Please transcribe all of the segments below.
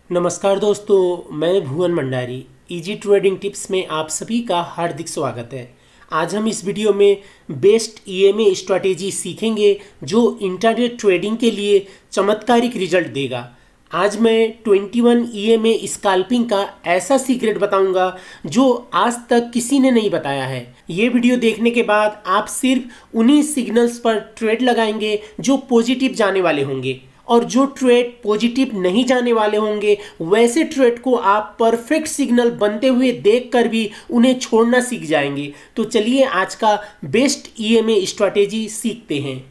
नमस्कार दोस्तों, मैं भुवन मंडारी। इजी ट्रेडिंग टिप्स में आप सभी का हार्दिक स्वागत है। आज हम इस वीडियो में बेस्ट ईएमए स्ट्रैटेजी सीखेंगे जो इंट्राडे ट्रेडिंग के लिए चमत्कारिक रिजल्ट देगा। आज मैं 21 ईएमए स्कैल्पिंग का ऐसा सीक्रेट बताऊंगा जो आज तक किसी ने नहीं बताया है। ये वीडियो देखने के बाद आप सिर्फ उन्हीं सिग्नल्स पर ट्रेड लगाएंगे जो पॉजिटिव जाने वाले होंगे, और जो ट्रेड पॉजिटिव नहीं जाने वाले होंगे वैसे ट्रेड को आप परफेक्ट सिग्नल बनते हुए देखकर भी उन्हें छोड़ना सीख जाएंगे। तो चलिए आज का बेस्ट ईएमए स्ट्रैटेजी सीखते हैं।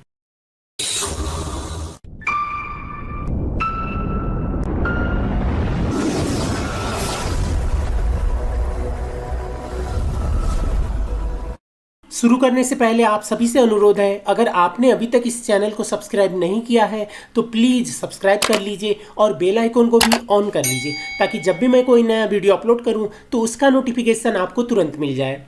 शुरू करने से पहले आप सभी से अनुरोध है, अगर आपने अभी तक इस चैनल को सब्सक्राइब नहीं किया है तो प्लीज़ सब्सक्राइब कर लीजिए और बेल आइकन को भी ऑन कर लीजिए ताकि जब भी मैं कोई नया वीडियो अपलोड करूं तो उसका नोटिफिकेशन आपको तुरंत मिल जाए।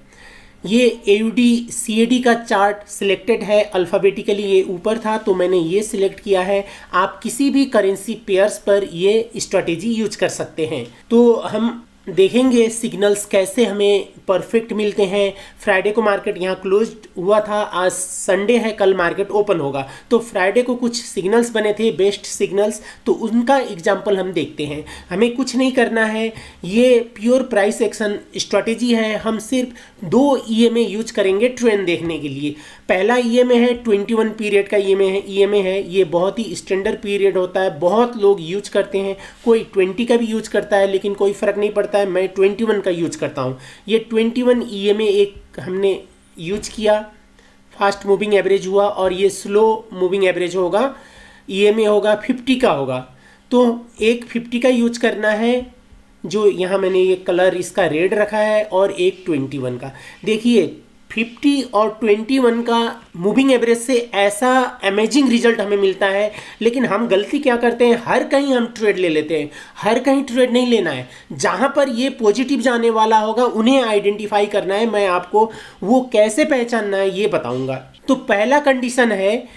ये AUD CAD का चार्ट सिलेक्टेड है अल्फ़ाबेटिकली, ये ऊपर था तो मैंने ये सिलेक्ट किया है। आप किसी भी करेंसी पेयर्स पर ये स्ट्रैटेजी यूज कर सकते हैं। तो हम देखेंगे सिग्नल्स कैसे हमें परफेक्ट मिलते हैं। फ्राइडे को मार्केट यहाँ क्लोज्ड हुआ था, आज संडे है, कल मार्केट ओपन होगा। तो फ्राइडे को कुछ सिग्नल्स बने थे बेस्ट सिग्नल्स, तो उनका एग्जांपल हम देखते हैं। हमें कुछ नहीं करना है, ये प्योर प्राइस एक्शन स्ट्रैटेजी है। हम सिर्फ 2 ईएमए यूज करेंगे ट्रेंड देखने के लिए। पहला ईएमए है 21 पीरियड का ईएमए है। ये बहुत ही स्टैंडर्ड पीरियड होता है, बहुत लोग यूज करते हैं। कोई 20 का भी यूज करता है लेकिन कोई फ़र्क नहीं पड़ता है, मैं 21 का यूज करता हूँ। ये 21 ईएमए एक हमने यूज किया, फास्ट मूविंग एवरेज हुआ, और ये स्लो मूविंग एवरेज होगा, ईएमए होगा 50 का होगा। तो एक 50 का यूज करना है, जो यहाँ मैंने ये कलर इसका रेड रखा है, और एक 21 का। देखिए 50 और 21 का मूविंग एवरेज से ऐसा अमेजिंग रिजल्ट हमें मिलता है। लेकिन हम गलती क्या करते हैं, हर कहीं हम ट्रेड ले लेते हैं। हर कहीं ट्रेड नहीं लेना है, जहां पर ये पॉजिटिव जाने वाला होगा उन्हें आइडेंटिफाई करना है। मैं आपको वो कैसे पहचानना है ये बताऊंगा। तो पहला कंडीशन है,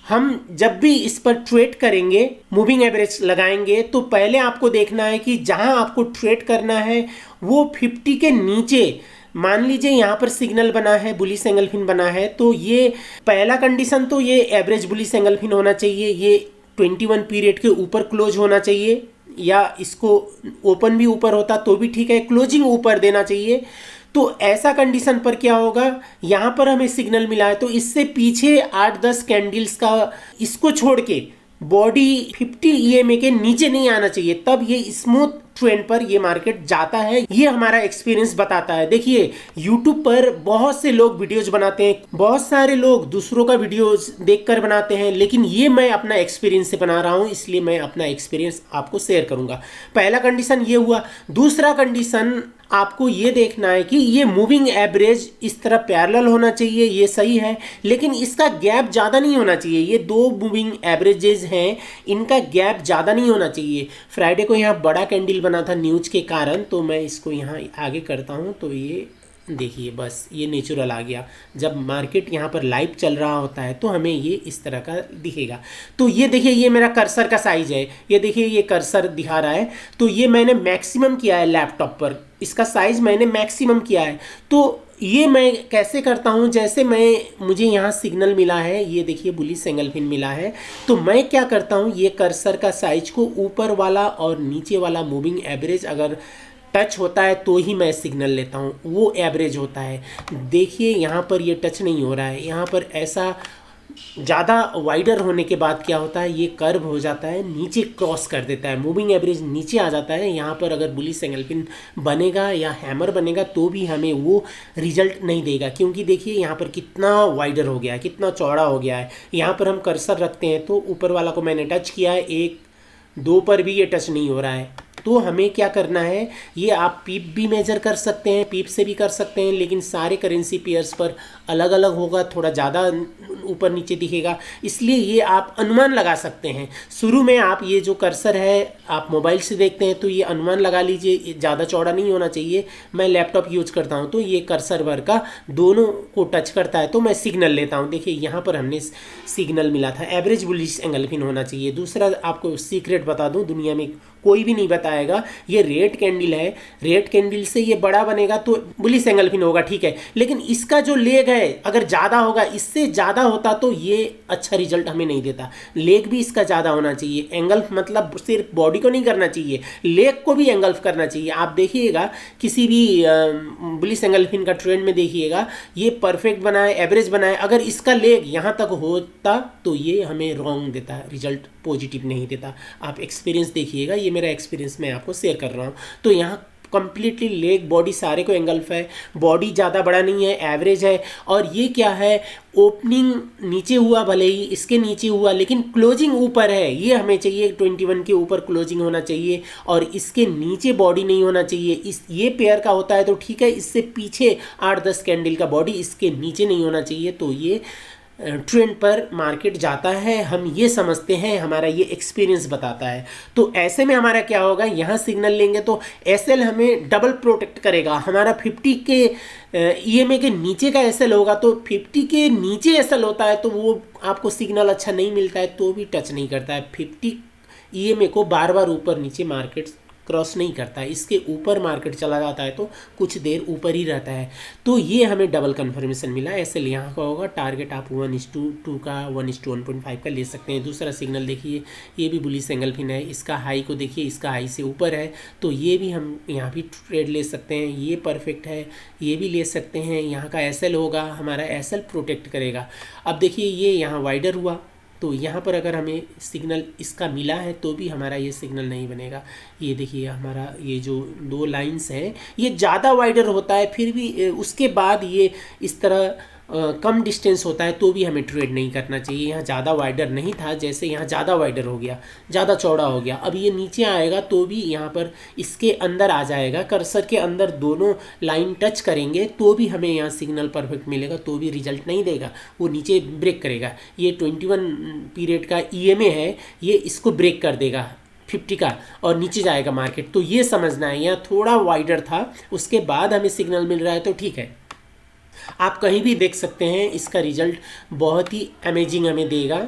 हम जब भी इस पर ट्रेड करेंगे, मूविंग एवरेज लगाएंगे, तो पहले आपको देखना है कि जहां आपको ट्रेड करना है वो 50 के नीचे, मान लीजिए यहाँ पर सिग्नल बना है, बुलिश एंगलफिन बना है, तो ये पहला कंडीशन तो ये एवरेज बुलिश एंगलफिन होना चाहिए। ये 21 पीरियड के ऊपर क्लोज होना चाहिए, या इसको ओपन भी ऊपर होता तो भी ठीक है, क्लोजिंग ऊपर देना चाहिए। तो ऐसा कंडीशन पर क्या होगा, यहाँ पर हमें सिग्नल मिला है तो इससे पीछे 8-10 कैंडल्स का, इसको छोड़ के बॉडी 50 ईएमए के नीचे नहीं आना चाहिए, तब ये स्मूथ ट्रेंड पर ये मार्केट जाता है। ये हमारा एक्सपीरियंस बताता है। देखिए YouTube पर बहुत से लोग वीडियोज बनाते हैं, बहुत सारे लोग दूसरों का वीडियोज देखकर बनाते हैं, लेकिन ये मैं अपना एक्सपीरियंस से बना रहा हूँ, इसलिए मैं अपना एक्सपीरियंस आपको शेयर करूंगा। पहला कंडीशन ये हुआ। दूसरा कंडीशन आपको ये देखना है कि ये मूविंग एवरेज इस तरह पैरेलल होना चाहिए, ये सही है, लेकिन इसका गैप ज़्यादा नहीं होना चाहिए। ये 2 मूविंग एवरेजेस हैं, इनका गैप ज़्यादा नहीं होना चाहिए। फ्राइडे को यहाँ बड़ा कैंडल बना था न्यूज़ के कारण, तो मैं इसको यहाँ आगे करता हूँ, तो ये देखिए बस ये नेचुरल आ गया। जब मार्केट यहाँ पर लाइव चल रहा होता है तो हमें ये इस तरह का दिखेगा। तो ये देखिए, ये मेरा कर्सर का साइज है, ये देखिए ये कर्सर दिखा रहा है, तो ये मैंने मैक्सिमम किया है लैपटॉप पर, इसका साइज मैंने मैक्सिमम किया है। तो ये मैं कैसे करता हूँ, जैसे मुझे यहाँ सिग्नल मिला है, ये देखिए बुलिश एंगलफिन मिला है, तो मैं क्या करता हूँ, ये कर्सर का साइज को ऊपर वाला और नीचे वाला मूविंग एवरेज अगर टच होता है तो ही मैं सिग्नल लेता हूँ, वो एवरेज होता है। देखिए यहाँ पर ये टच नहीं हो रहा है, यहाँ पर ऐसा ज़्यादा वाइडर होने के बाद क्या होता है, ये कर्व हो जाता है, नीचे क्रॉस कर देता है, मूविंग एवरेज नीचे आ जाता है। यहाँ पर अगर बुलिश एंगलफिन बनेगा या हैमर बनेगा तो भी हमें वो रिजल्ट नहीं देगा, क्योंकि देखिए यहाँ पर कितना वाइडर हो गया है, कितना चौड़ा हो गया है। यहाँ पर हम कर्सर रखते हैं तो ऊपर वाला को मैंने टच किया है, 1-2 पर भी ये टच नहीं हो रहा है। तो हमें क्या करना है, ये आप पीप भी मेजर कर सकते हैं, पीप से भी कर सकते हैं, लेकिन सारे करेंसी पेयर्स पर अलग अलग होगा, थोड़ा ज़्यादा ऊपर नीचे दिखेगा, इसलिए ये आप अनुमान लगा सकते हैं। शुरू में आप ये जो कर्सर है आप मोबाइल से देखते हैं तो ये अनुमान लगा लीजिए, ज़्यादा चौड़ा नहीं होना चाहिए। मैं लैपटॉप यूज करता हूँ तो ये कर्सर भर का दोनों को टच करता है तो मैं सिग्नल लेता हूँ। देखिए यहाँ पर हमने सिग्नल मिला था, एवरेज बुलिश एंगल्फिन होना चाहिए। दूसरा आपको सीक्रेट बता दूँ, दुनिया में कोई भी नहीं बताएगा, ये रेड कैंडल है, रेड कैंडल से ये बड़ा बनेगा तो बुलिश एंगल्फिन होगा, ठीक है, लेकिन इसका जो लेग है अगर ज़्यादा होगा, इससे ज़्यादा होता तो ये अच्छा रिजल्ट हमें नहीं देता। लेग भी इसका ज़्यादा होना चाहिए, एंगल्फ मतलब सिर्फ बॉडी को नहीं करना चाहिए, लेग को भी एंगल्फ करना चाहिए। आप देखिएगा किसी भी बुलिश एंगल्फिन का ट्रेंड में देखिएगा, ये परफेक्ट बनाए, एवरेज बनाए, अगर इसका लेग यहाँ तक होता तो ये हमें रॉन्ग देता है, रिजल्ट पॉजिटिव नहीं देता। आप एक्सपीरियंस देखिएगा, ये मेरा एक्सपीरियंस मैं आपको शेयर कर रहा हूँ। तो यहाँ कंप्लीटली लेग बॉडी सारे को एंगल्फ है, बॉडी ज़्यादा बड़ा नहीं है, एवरेज है। और ये क्या है, ओपनिंग नीचे हुआ, भले ही इसके नीचे हुआ लेकिन क्लोजिंग ऊपर है, ये हमें चाहिए 21 के ऊपर क्लोजिंग होना चाहिए और इसके नीचे बॉडी नहीं होना चाहिए। इस ये पेयर का होता है तो ठीक है, इससे पीछे 8-10 कैंडल का बॉडी इसके नीचे नहीं होना चाहिए, तो ये ट्रेंड पर मार्केट जाता है, हम ये समझते हैं, हमारा ये एक्सपीरियंस बताता है। तो ऐसे में हमारा क्या होगा, यहाँ सिग्नल लेंगे तो एसएल हमें डबल प्रोटेक्ट करेगा। हमारा 50 के ईएमए के नीचे का एसएल होगा, तो 50 के नीचे एसएल होता है तो वो आपको सिग्नल अच्छा नहीं मिलता है तो भी टच नहीं करता है। 50 ईएमए को बार बार ऊपर नीचे मार्केट क्रॉस नहीं करता है, इसके ऊपर मार्केट चला जाता है तो कुछ देर ऊपर ही रहता है। तो ये हमें डबल कन्फर्मेशन मिला। ऐसे यहाँ का होगा टारगेट, आप 1:2 का 1:1.5 का ले सकते हैं। दूसरा सिग्नल देखिए, ये भी बुलिश एंगल्फिन है, इसका हाई को देखिए, इसका हाई से ऊपर है तो ये भी हम यहाँ भी ट्रेड ले सकते हैं, ये परफेक्ट है, ये भी ले सकते हैं। यहाँ का एसएल होगा, हमारा एसएल प्रोटेक्ट करेगा। अब देखिए ये यहाँ वाइडर हुआ तो यहाँ पर अगर हमें सिग्नल इसका मिला है तो भी हमारा ये सिग्नल नहीं बनेगा। ये देखिए हमारा ये जो 2 लाइंस है ये ज़्यादा वाइडर होता है, फिर भी उसके बाद ये इस तरह कम डिस्टेंस होता है तो भी हमें ट्रेड नहीं करना चाहिए। यहाँ ज़्यादा वाइडर नहीं था, जैसे यहाँ ज़्यादा वाइडर हो गया, ज़्यादा चौड़ा हो गया, अब ये नीचे आएगा तो भी यहाँ पर इसके अंदर आ जाएगा, कर्सर के अंदर दोनों लाइन टच करेंगे तो भी हमें यहाँ सिग्नल परफेक्ट मिलेगा, तो भी रिजल्ट नहीं देगा, वो नीचे ब्रेक करेगा। ये 21 पीरियड का ईएमए है, ये इसको ब्रेक कर देगा 50 का और नीचे जाएगा मार्केट। तो ये समझना है, यहाँ थोड़ा वाइडर था, उसके बाद हमें सिग्नल मिल रहा है तो ठीक है। आप कहीं भी देख सकते हैं, इसका रिजल्ट बहुत ही अमेजिंग हमें देगा।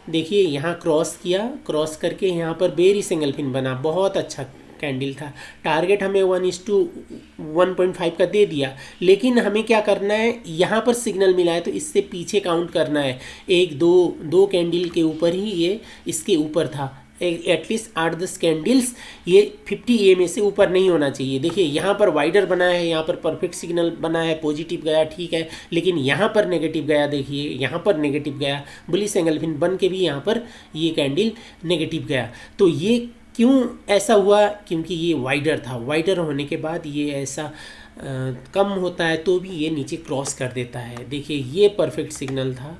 देखिए यहाँ क्रॉस किया, क्रॉस करके यहाँ पर बेरिश एंगल्फिन बना, बहुत अच्छा कैंडल था। टारगेट हमें 1:1.5 का दे दिया, लेकिन हमें क्या करना है, यहाँ पर सिग्नल मिला है तो इससे पीछे काउंट करना है। 1-2 कैंडल के ऊपर ही ये इसके ऊपर था, एटलीस्ट 8-10 कैंडल्स ये 50 ईएमए से ऊपर नहीं होना चाहिए। देखिए यहाँ पर वाइडर बना है, यहाँ पर परफेक्ट सिग्नल बना है, पॉजिटिव गया, ठीक है, लेकिन यहाँ पर नेगेटिव गया। देखिए यहाँ पर नेगेटिव गया, बुलिश एंगल्फिन बन के भी यहाँ पर ये कैंडल नेगेटिव गया। तो ये क्यों ऐसा हुआ, क्योंकि ये वाइडर था, वाइडर होने के बाद ये ऐसा कम होता है तो भी ये नीचे क्रॉस कर देता है। देखिए ये परफेक्ट सिग्नल था,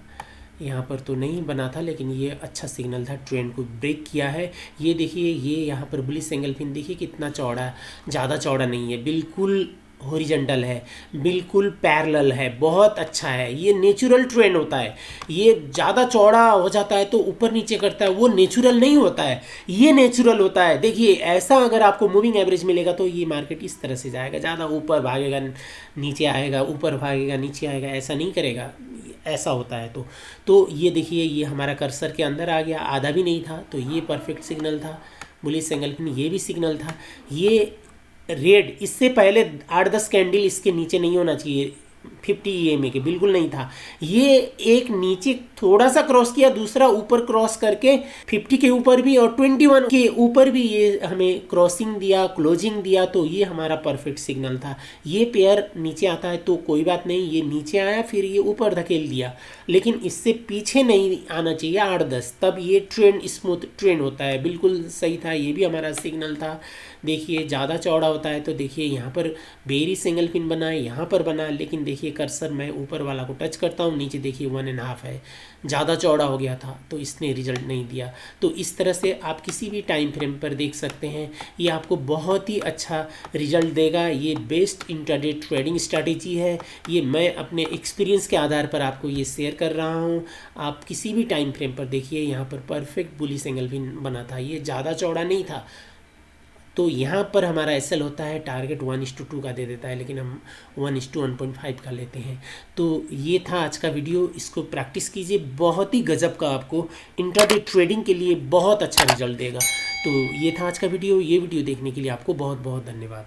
यहाँ पर तो नहीं बना था लेकिन ये अच्छा सिग्नल था, ट्रेंड को ब्रेक किया है। ये देखिए ये यहाँ पर बुलिश एंगल्फिन देखिए कितना चौड़ा है, ज़्यादा चौड़ा नहीं है, बिल्कुल हॉरिजॉन्टल है, बिल्कुल पैरेलल है, बहुत अच्छा है। ये नेचुरल ट्रेंड होता है, ये ज़्यादा चौड़ा हो जाता है तो ऊपर नीचे करता है, वो नेचुरल नहीं होता है, ये नेचुरल होता है। देखिए ऐसा अगर आपको मूविंग एवरेज मिलेगा तो ये मार्केट इस तरह से जाएगा, ज़्यादा ऊपर भागेगा नीचे आएगा, ऊपर भागेगा नीचे आएगा, ऐसा नहीं करेगा, ऐसा होता है। तो ये देखिए ये हमारा कर्सर के अंदर आ गया, आधा भी नहीं था, तो ये परफेक्ट सिग्नल था। बुलिश एंगल्फिन ये भी सिग्नल था। ये रेड इससे पहले 8-10 कैंडल इसके नीचे नहीं होना चाहिए, 50 ईएमए के बिल्कुल नहीं था। ये एक नीचे थोड़ा सा क्रॉस किया, दूसरा ऊपर क्रॉस करके 50 के ऊपर भी और 21 के ऊपर भी ये हमें क्रॉसिंग दिया, क्लोजिंग दिया, तो ये हमारा परफेक्ट सिग्नल था। ये पेयर नीचे आता है तो कोई बात नहीं, ये नीचे आया फिर ये ऊपर धकेल दिया, लेकिन इससे पीछे नहीं आना चाहिए 8-10, तब ये ट्रेंड स्मूथ ट्रेंड होता है। बिल्कुल सही था, ये भी हमारा सिग्नल था। देखिए ज़्यादा चौड़ा होता है तो देखिए यहाँ पर बेरिश एंगल्फिन बना है, यहाँ पर बना, लेकिन देखिए कर्सर मैं ऊपर वाला को टच करता हूँ, नीचे देखिए 1.5 है, ज़्यादा चौड़ा हो गया था तो इसने रिजल्ट नहीं दिया। तो इस तरह से आप किसी भी टाइम फ्रेम पर देख सकते हैं, ये आपको बहुत ही अच्छा रिजल्ट देगा। ये बेस्ट इंट्राडे ट्रेडिंग स्ट्रैटेजी है। ये मैं अपने एक्सपीरियंस के आधार पर आपको ये शेयर कर रहा हूँ। आप किसी भी टाइम फ्रेम पर देखिए, यहाँ पर परफेक्ट बुलिश एंगल भी बना था, ये ज़्यादा चौड़ा नहीं था। तो यहाँ पर हमारा एसएल होता है टारगेट 1:2 का दे देता है, लेकिन हम 1:1.5 का लेते हैं। तो ये था आज का वीडियो, इसको प्रैक्टिस कीजिए, बहुत ही गजब का आपको इंट्राडे ट्रेडिंग के लिए बहुत अच्छा रिजल्ट देगा। तो ये था आज का वीडियो। ये वीडियो देखने के लिए आपको बहुत बहुत धन्यवाद।